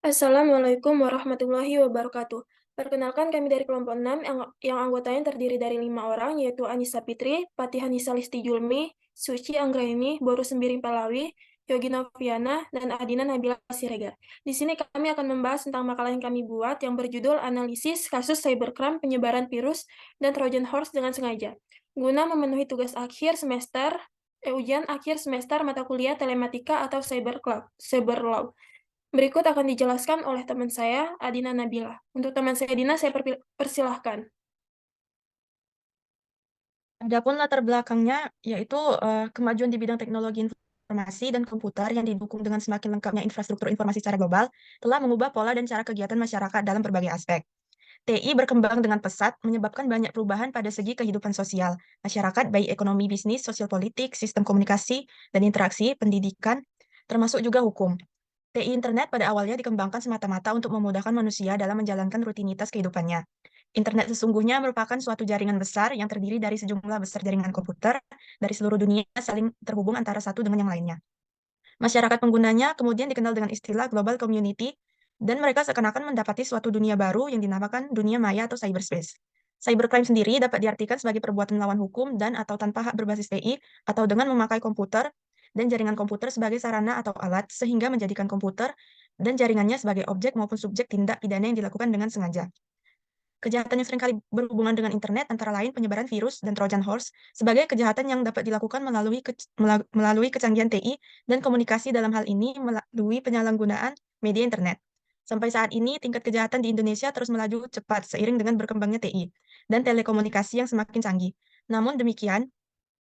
Assalamualaikum warahmatullahi wabarakatuh. Perkenalkan kami dari kelompok 6 yang anggotanya terdiri dari 5 orang, yaitu Anissa Fitri, Patihan Nisa Listi Julmi, Suci Anggraini, Boru Sembiring Palawi, Yogi Noviana, dan Adina Nabila Siregar. Di sini kami akan membahas tentang makalah yang kami buat yang berjudul Analisis Kasus Cybercrime Penyebaran Virus dan Trojan Horse dengan Sengaja. Guna memenuhi tugas akhir semester, ujian akhir semester mata kuliah Telematika atau Cyber Law. Berikut akan dijelaskan oleh teman saya, Adina Nabila. Untuk teman saya, Dina, saya persilahkan. Adapun latar belakangnya yaitu kemajuan di bidang teknologi informasi dan komputer yang didukung dengan semakin lengkapnya infrastruktur informasi secara global telah mengubah pola dan cara kegiatan masyarakat dalam berbagai aspek. TI berkembang dengan pesat menyebabkan banyak perubahan pada segi kehidupan sosial masyarakat, baik ekonomi, bisnis, sosial politik, sistem komunikasi dan interaksi, pendidikan, termasuk juga hukum. TI internet pada awalnya dikembangkan semata-mata untuk memudahkan manusia dalam menjalankan rutinitas kehidupannya. Internet sesungguhnya merupakan suatu jaringan besar yang terdiri dari sejumlah besar jaringan komputer dari seluruh dunia saling terhubung antara satu dengan yang lainnya. Masyarakat penggunanya kemudian dikenal dengan istilah global community, dan mereka seakan-akan mendapati suatu dunia baru yang dinamakan dunia maya atau cyberspace. Cybercrime sendiri dapat diartikan sebagai perbuatan melawan hukum dan atau tanpa hak berbasis TI atau dengan memakai komputer dan jaringan komputer sebagai sarana atau alat sehingga menjadikan komputer dan jaringannya sebagai objek maupun subjek tindak pidana yang dilakukan dengan sengaja. Kejahatan yang seringkali berhubungan dengan internet antara lain penyebaran virus dan Trojan Horse sebagai kejahatan yang dapat dilakukan melalui kecanggihan TI dan komunikasi, dalam hal ini melalui penyalahgunaan media internet. Sampai saat ini, tingkat kejahatan di Indonesia terus melaju cepat seiring dengan berkembangnya TI dan telekomunikasi yang semakin canggih. Namun demikian,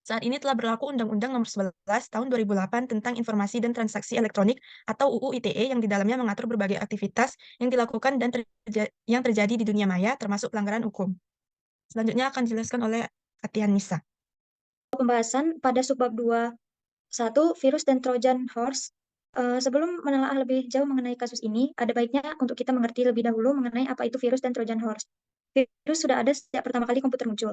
saat ini telah berlaku Undang-Undang Nomor 11 Tahun 2008 tentang Informasi dan Transaksi Elektronik atau UU ITE yang di dalamnya mengatur berbagai aktivitas yang dilakukan dan yang terjadi di dunia maya, termasuk pelanggaran hukum. Selanjutnya akan dijelaskan oleh Atihan Nisa. Pembahasan pada subbab 2.1 virus dan Trojan Horse. Sebelum menelaah lebih jauh mengenai kasus ini, ada baiknya untuk kita mengerti lebih dahulu mengenai apa itu virus dan Trojan Horse. Virus sudah ada sejak pertama kali komputer muncul.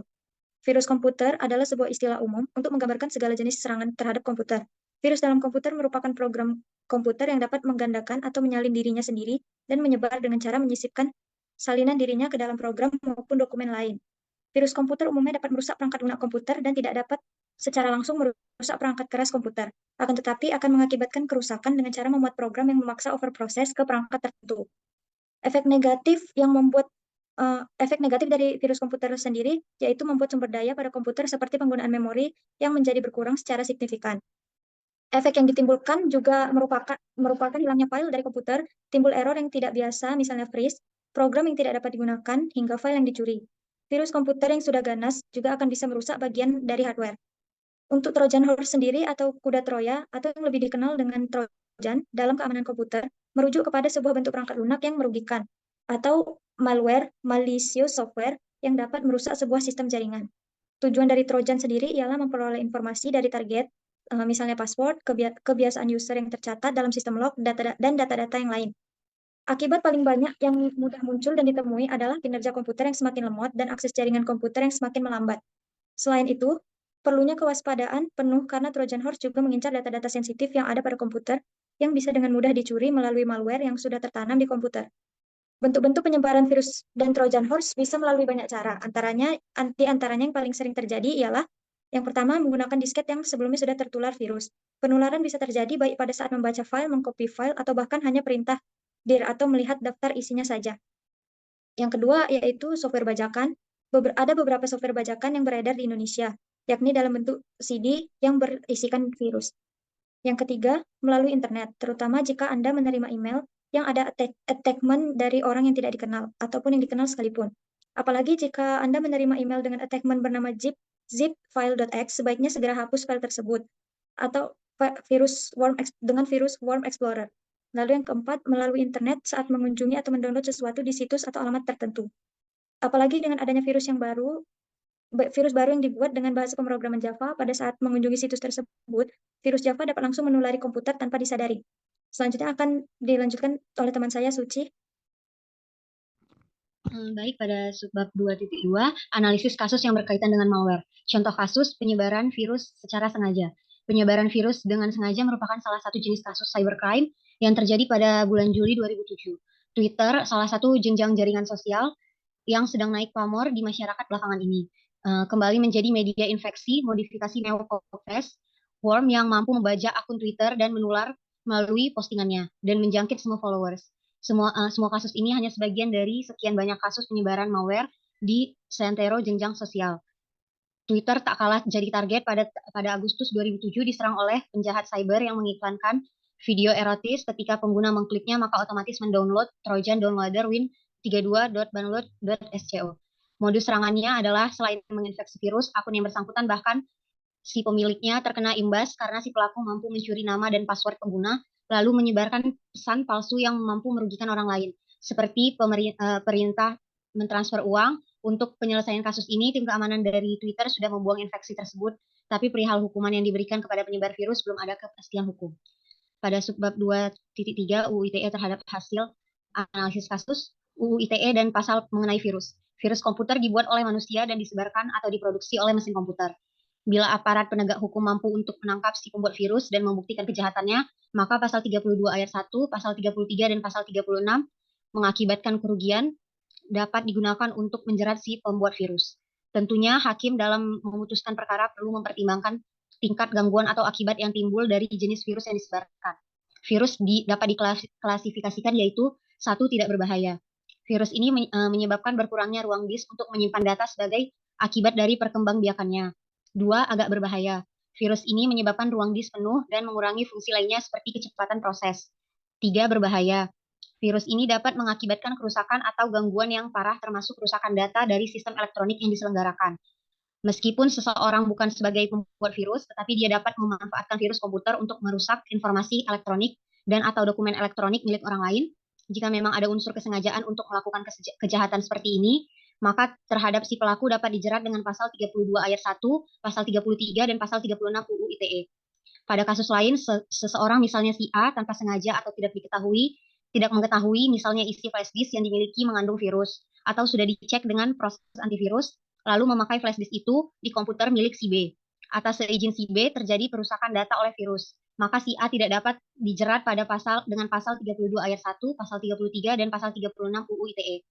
Virus komputer adalah sebuah istilah umum untuk menggambarkan segala jenis serangan terhadap komputer. Virus dalam komputer merupakan program komputer yang dapat menggandakan atau menyalin dirinya sendiri dan menyebar dengan cara menyisipkan salinan dirinya ke dalam program maupun dokumen lain. Virus komputer umumnya dapat merusak perangkat lunak komputer dan tidak dapat secara langsung merusak perangkat keras komputer. Akan tetapi akan mengakibatkan kerusakan dengan cara membuat program yang memaksa overproses ke perangkat tertentu. Efek negatif yang membuat efek negatif dari virus komputer sendiri yaitu membuat sumber daya pada komputer seperti penggunaan memori yang menjadi berkurang secara signifikan. Efek yang ditimbulkan juga merupakan hilangnya file dari komputer, timbul error yang tidak biasa, misalnya freeze, program yang tidak dapat digunakan, hingga file yang dicuri. Virus komputer yang sudah ganas juga akan bisa merusak bagian dari hardware. Untuk Trojan Horse sendiri atau kuda Troya, atau yang lebih dikenal dengan Trojan dalam keamanan komputer, merujuk kepada sebuah bentuk perangkat lunak yang merugikan, atau malware, malicious software, yang dapat merusak sebuah sistem jaringan. Tujuan dari Trojan sendiri ialah memperoleh informasi dari target, misalnya password, kebiasaan user yang tercatat dalam sistem log, dan data-data yang lain. Akibat paling banyak yang mudah muncul dan ditemui adalah kinerja komputer yang semakin lemot dan akses jaringan komputer yang semakin melambat. Selain itu, perlunya kewaspadaan penuh karena Trojan Horse juga mengincar data-data sensitif yang ada pada komputer yang bisa dengan mudah dicuri melalui malware yang sudah tertanam di komputer. Bentuk-bentuk penyebaran virus dan Trojan Horse bisa melalui banyak cara. Antaranya yang paling sering terjadi ialah yang pertama, menggunakan disket yang sebelumnya sudah tertular virus. Penularan bisa terjadi baik pada saat membaca file, mengcopy file, atau bahkan hanya perintah dir atau melihat daftar isinya saja. Yang kedua, yaitu software bajakan. Ada beberapa software bajakan yang beredar di Indonesia, yakni dalam bentuk CD yang berisikan virus. Yang ketiga, melalui internet, terutama jika Anda menerima email yang ada attachment dari orang yang tidak dikenal, ataupun yang dikenal sekalipun. Apalagi jika Anda menerima email dengan attachment bernama zip file.x, sebaiknya segera hapus file tersebut, atau dengan virus Worm Explorer. Lalu yang keempat, melalui internet saat mengunjungi atau mendownload sesuatu di situs atau alamat tertentu. Apalagi dengan adanya virus baru yang dibuat dengan bahasa pemrograman Java, pada saat mengunjungi situs tersebut, virus Java dapat langsung menulari komputer tanpa disadari. Selanjutnya akan dilanjutkan oleh teman saya, Suci. Baik, pada subbab 2.2, analisis kasus yang berkaitan dengan malware. Contoh kasus penyebaran virus secara sengaja. Penyebaran virus dengan sengaja merupakan salah satu jenis kasus cybercrime yang terjadi pada bulan Juli 2007. Twitter, salah satu jenjang jaringan sosial yang sedang naik pamor di masyarakat belakangan ini, kembali menjadi media infeksi modifikasi neocortex worm yang mampu membajak akun Twitter dan menular melalui postingannya dan menjangkit semua followers. Semua kasus ini hanya sebagian dari sekian banyak kasus penyebaran malware di seantero jenjang sosial. Twitter tak kalah jadi target pada Agustus 2007 diserang oleh penjahat cyber yang mengiklankan video erotis ketika pengguna mengkliknya maka otomatis mendownload Trojan Downloader win32.download.sco. Modus serangannya adalah selain menginfeksi virus, akun yang bersangkutan bahkan si pemiliknya terkena imbas karena si pelaku mampu mencuri nama dan password pengguna lalu menyebarkan pesan palsu yang mampu merugikan orang lain. Seperti perintah mentransfer uang. Untuk penyelesaian kasus ini, tim keamanan dari Twitter sudah membuang infeksi tersebut, tapi perihal hukuman yang diberikan kepada penyebar virus belum ada kepastian hukum. Pada subbab 2.3 UU ITE terhadap hasil analisis kasus UU ITE dan pasal mengenai virus. Virus komputer dibuat oleh manusia dan disebarkan atau diproduksi oleh mesin komputer. Bila aparat penegak hukum mampu untuk menangkap si pembuat virus dan membuktikan kejahatannya, maka pasal 32 ayat 1, pasal 33 dan pasal 36 mengakibatkan kerugian dapat digunakan untuk menjerat si pembuat virus. Tentunya hakim dalam memutuskan perkara perlu mempertimbangkan tingkat gangguan atau akibat yang timbul dari jenis virus yang disebarkan. Virus dapat diklasifikasikan yaitu 1. Tidak berbahaya. Virus ini menyebabkan berkurangnya ruang disk untuk menyimpan data sebagai akibat dari perkembangbiakannya. 2. Agak berbahaya. Virus ini menyebabkan ruang disk penuh dan mengurangi fungsi lainnya seperti kecepatan proses. 3. Berbahaya. Virus ini dapat mengakibatkan kerusakan atau gangguan yang parah termasuk kerusakan data dari sistem elektronik yang diselenggarakan. Meskipun seseorang bukan sebagai pembuat virus, tetapi dia dapat memanfaatkan virus komputer untuk merusak informasi elektronik dan atau dokumen elektronik milik orang lain. Jika memang ada unsur kesengajaan untuk melakukan kejahatan seperti ini, maka terhadap si pelaku dapat dijerat dengan pasal 32 ayat 1, pasal 33, dan pasal 36 UU ITE. Pada kasus lain, seseorang misalnya si A tanpa sengaja atau tidak mengetahui misalnya isi flash disk yang dimiliki mengandung virus, atau sudah dicek dengan proses antivirus, lalu memakai flash disk itu di komputer milik si B. Atas seizin si B terjadi perusakan data oleh virus, maka si A tidak dapat dijerat dengan pasal 32 ayat 1, pasal 33, dan pasal 36 UU ITE.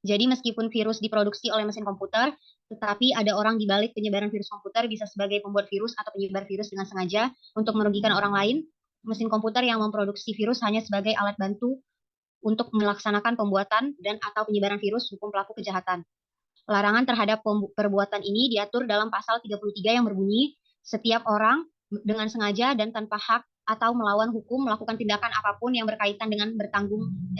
Jadi meskipun virus diproduksi oleh mesin komputer, tetapi ada orang di balik penyebaran virus komputer bisa sebagai pembuat virus atau penyebar virus dengan sengaja untuk merugikan orang lain. Mesin komputer yang memproduksi virus hanya sebagai alat bantu untuk melaksanakan pembuatan dan atau penyebaran virus hukum pelaku kejahatan. Larangan terhadap perbuatan ini diatur dalam pasal 33 yang berbunyi, setiap orang dengan sengaja dan tanpa hak atau melawan hukum melakukan tindakan apapun yang berkaitan dengan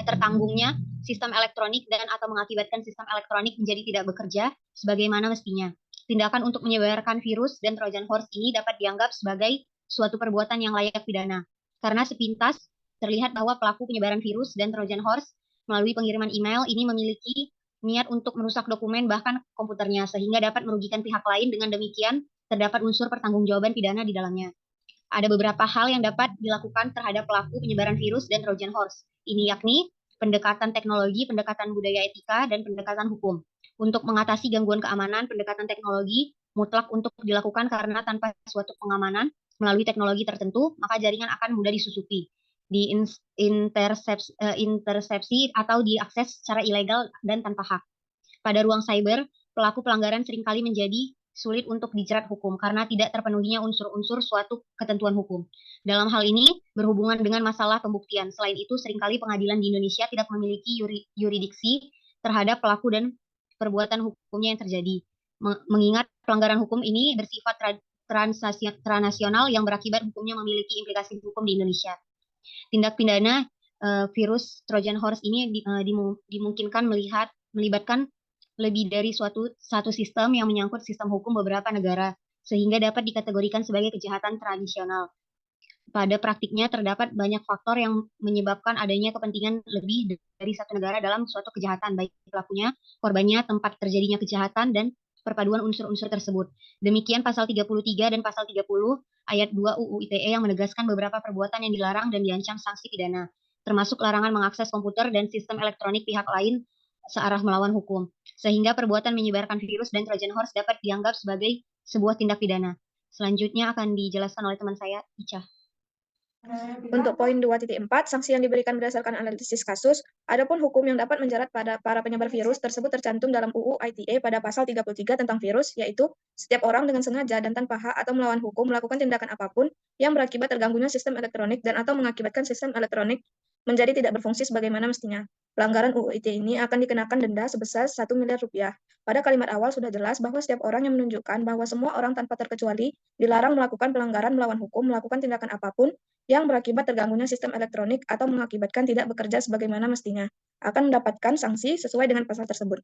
tertanggungnya sistem elektronik dan atau mengakibatkan sistem elektronik menjadi tidak bekerja sebagaimana mestinya. Tindakan untuk menyebarkan virus dan Trojan horse ini dapat dianggap sebagai suatu perbuatan yang layak pidana. Karena sepintas terlihat bahwa pelaku penyebaran virus dan Trojan horse melalui pengiriman email ini memiliki niat untuk merusak dokumen bahkan komputernya sehingga dapat merugikan pihak lain. Dengan demikian, terdapat unsur pertanggungjawaban pidana di dalamnya. Ada beberapa hal yang dapat dilakukan terhadap pelaku penyebaran virus dan Trojan horse. Ini yakni pendekatan teknologi, pendekatan budaya etika, dan pendekatan hukum. Untuk mengatasi gangguan keamanan, pendekatan teknologi mutlak untuk dilakukan karena tanpa suatu pengamanan melalui teknologi tertentu, maka jaringan akan mudah disusupi, diintersepsi atau diakses secara ilegal dan tanpa hak. Pada ruang cyber, pelaku pelanggaran seringkali menjadi sulit untuk dijerat hukum karena tidak terpenuhinya unsur-unsur suatu ketentuan hukum. Dalam hal ini, berhubungan dengan masalah pembuktian. Selain itu, seringkali pengadilan di Indonesia tidak memiliki yuridiksi terhadap pelaku dan perbuatan hukumnya yang terjadi. Mengingat pelanggaran hukum ini bersifat transnasional yang berakibat hukumnya memiliki implikasi hukum di Indonesia. Tindak pidana virus Trojan horse ini dimungkinkan melibatkan lebih dari satu sistem yang menyangkut sistem hukum beberapa negara, sehingga dapat dikategorikan sebagai kejahatan tradisional. Pada praktiknya terdapat banyak faktor yang menyebabkan adanya kepentingan lebih dari satu negara dalam suatu kejahatan, baik pelakunya, korbannya, tempat terjadinya kejahatan, dan perpaduan unsur-unsur tersebut. Demikian pasal 33 dan pasal 30 ayat 2 UU ITE yang menegaskan beberapa perbuatan yang dilarang dan diancam sanksi pidana, termasuk larangan mengakses komputer dan sistem elektronik pihak lain searah melawan hukum, sehingga perbuatan menyebarkan virus dan Trojan horse dapat dianggap sebagai sebuah tindak pidana. Selanjutnya akan dijelaskan oleh teman saya, Ica. Untuk poin 2.4, sanksi yang diberikan berdasarkan analisis kasus, adapun hukum yang dapat menjerat pada para penyebar virus tersebut tercantum dalam UU ITE pada pasal 33 tentang virus, yaitu setiap orang dengan sengaja dan tanpa hak atau melawan hukum melakukan tindakan apapun yang berakibat terganggunya sistem elektronik dan atau mengakibatkan sistem elektronik menjadi tidak berfungsi sebagaimana mestinya. Pelanggaran UU ITE ini akan dikenakan denda sebesar 1 miliar rupiah. Pada kalimat awal sudah jelas bahwa setiap orang yang menunjukkan bahwa semua orang tanpa terkecuali dilarang melakukan pelanggaran melawan hukum, melakukan tindakan apapun yang berakibat terganggunya sistem elektronik atau mengakibatkan tidak bekerja sebagaimana mestinya, akan mendapatkan sanksi sesuai dengan pasal tersebut.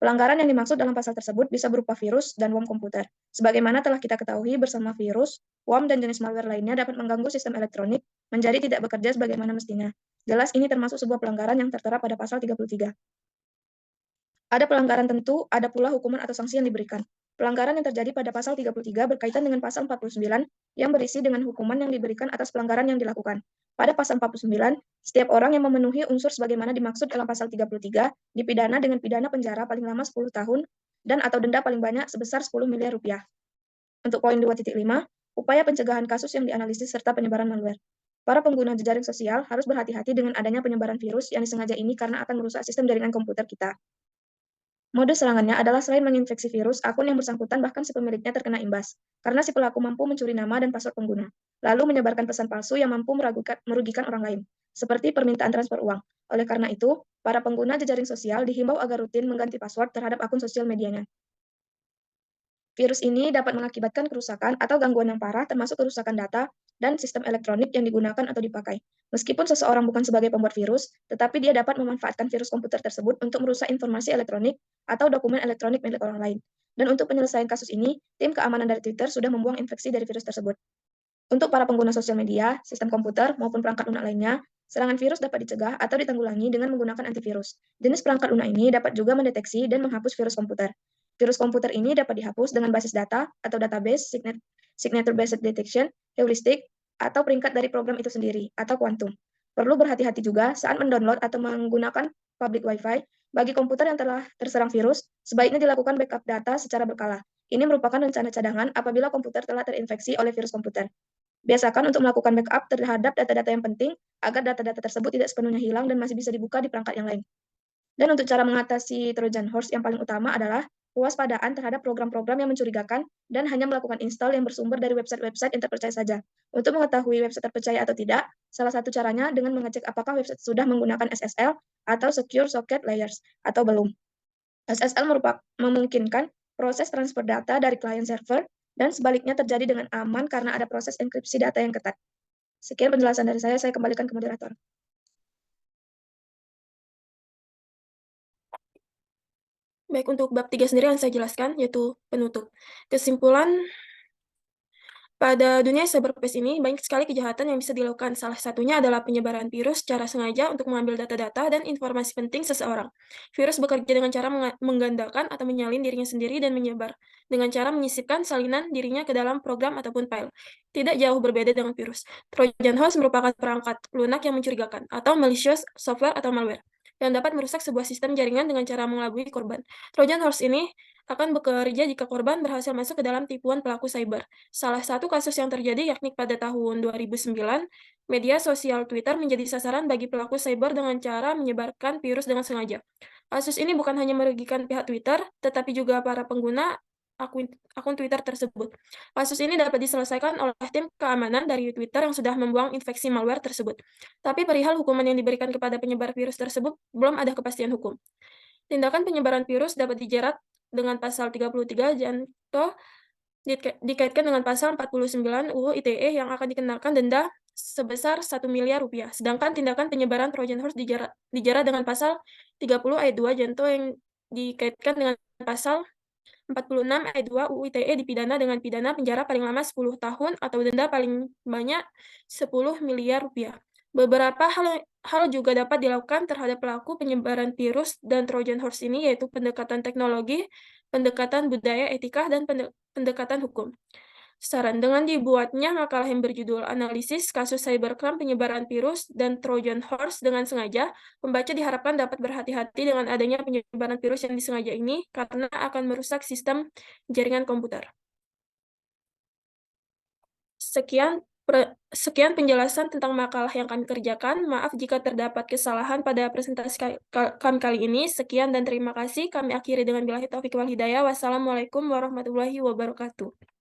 Pelanggaran yang dimaksud dalam pasal tersebut bisa berupa virus dan worm komputer. Sebagaimana telah kita ketahui bersama virus, worm dan jenis malware lainnya dapat mengganggu sistem elektronik menjadi tidak bekerja sebagaimana mestinya. Jelas ini termasuk sebuah pelanggaran yang tertera pada pasal 33. Ada pelanggaran tentu, ada pula hukuman atau sanksi yang diberikan. Pelanggaran yang terjadi pada pasal 33 berkaitan dengan pasal 49 yang berisi dengan hukuman yang diberikan atas pelanggaran yang dilakukan. Pada pasal 49, setiap orang yang memenuhi unsur sebagaimana dimaksud dalam pasal 33 dipidana dengan pidana penjara paling lama 10 tahun dan atau denda paling banyak sebesar 10 miliar rupiah. Untuk poin 2.5, upaya pencegahan kasus yang dianalisis serta penyebaran malware. Para pengguna jejaring sosial harus berhati-hati dengan adanya penyebaran virus yang disengaja ini karena akan merusak sistem jaringan komputer kita. Mode serangannya adalah selain menginfeksi virus, akun yang bersangkutan bahkan si pemiliknya terkena imbas, karena si pelaku mampu mencuri nama dan password pengguna, lalu menyebarkan pesan palsu yang mampu merugikan orang lain, seperti permintaan transfer uang. Oleh karena itu, para pengguna jejaring sosial dihimbau agar rutin mengganti password terhadap akun sosial medianya. Virus ini dapat mengakibatkan kerusakan atau gangguan yang parah, termasuk kerusakan data dan sistem elektronik yang digunakan atau dipakai. Meskipun seseorang bukan sebagai pembuat virus, tetapi dia dapat memanfaatkan virus komputer tersebut untuk merusak informasi elektronik atau dokumen elektronik milik orang lain. Dan untuk penyelesaian kasus ini, tim keamanan dari Twitter sudah membuang infeksi dari virus tersebut. Untuk para pengguna sosial media, sistem komputer, maupun perangkat lunak lainnya, serangan virus dapat dicegah atau ditanggulangi dengan menggunakan antivirus. Jenis perangkat lunak ini dapat juga mendeteksi dan menghapus virus komputer. Virus komputer ini dapat dihapus dengan basis data atau database, signature-based detection, heuristic, atau peringkat dari program itu sendiri, atau kuantum. Perlu berhati-hati juga saat mendownload atau menggunakan public Wi-Fi. Bagi komputer yang telah terserang virus, sebaiknya dilakukan backup data secara berkala. Ini merupakan rencana cadangan apabila komputer telah terinfeksi oleh virus komputer. Biasakan untuk melakukan backup terhadap data-data yang penting agar data-data tersebut tidak sepenuhnya hilang dan masih bisa dibuka di perangkat yang lain. Dan untuk cara mengatasi Trojan Horse yang paling utama adalah kewaspadaan terhadap program-program yang mencurigakan dan hanya melakukan install yang bersumber dari website-website yang terpercaya saja. Untuk mengetahui website terpercaya atau tidak, salah satu caranya dengan mengecek apakah website sudah menggunakan SSL atau Secure Socket Layers atau belum. SSL memungkinkan proses transfer data dari klien server dan sebaliknya terjadi dengan aman karena ada proses enkripsi data yang ketat. Sekian penjelasan dari saya kembalikan ke moderator. Baik, untuk bab 3 sendiri yang saya jelaskan, yaitu penutup. Kesimpulan, pada dunia cyberspace ini, banyak sekali kejahatan yang bisa dilakukan. Salah satunya adalah penyebaran virus secara sengaja untuk mengambil data-data dan informasi penting seseorang. Virus bekerja dengan cara menggandakan atau menyalin dirinya sendiri dan menyebar, dengan cara menyisipkan salinan dirinya ke dalam program ataupun file. Tidak jauh berbeda dengan virus. Trojan Horse merupakan perangkat lunak yang mencurigakan, atau malicious software atau malware, yang dapat merusak sebuah sistem jaringan dengan cara mengelabui korban. Trojan Horse ini akan bekerja jika korban berhasil masuk ke dalam tipuan pelaku cyber. Salah satu kasus yang terjadi yakni pada tahun 2009, media sosial Twitter menjadi sasaran bagi pelaku cyber dengan cara menyebarkan virus dengan sengaja. Kasus ini bukan hanya merugikan pihak Twitter, tetapi juga para pengguna akun Twitter tersebut. Kasus ini dapat diselesaikan oleh tim keamanan dari Twitter yang sudah membuang infeksi malware tersebut. Tapi perihal hukuman yang diberikan kepada penyebar virus tersebut belum ada kepastian hukum. Tindakan penyebaran virus dapat dijerat dengan pasal 33 janto dikaitkan dengan pasal 49 UU ITE yang akan dikenakan denda sebesar 1 miliar rupiah. Sedangkan tindakan penyebaran Trojan Horse dijerat dengan pasal 30 ayat 2 janto yang dikaitkan dengan pasal 46 ayat 2 UU ITE dipidana dengan pidana penjara paling lama 10 tahun atau denda paling banyak 10 miliar rupiah. Beberapa hal juga dapat dilakukan terhadap pelaku penyebaran virus dan Trojan Horse ini, yaitu pendekatan teknologi, pendekatan budaya etika, dan pendekatan hukum. Saran, dengan dibuatnya makalah yang berjudul Analisis Kasus Cybercrime Penyebaran Virus dan Trojan Horse dengan Sengaja, pembaca diharapkan dapat berhati-hati dengan adanya penyebaran virus yang disengaja ini karena akan merusak sistem jaringan komputer. Sekian Sekian penjelasan tentang makalah yang kami kerjakan. Maaf jika terdapat kesalahan pada presentasi kami kali ini. Sekian dan terima kasih. Kami akhiri dengan billahi taufiq wal hidayah. Wassalamualaikum warahmatullahi wabarakatuh.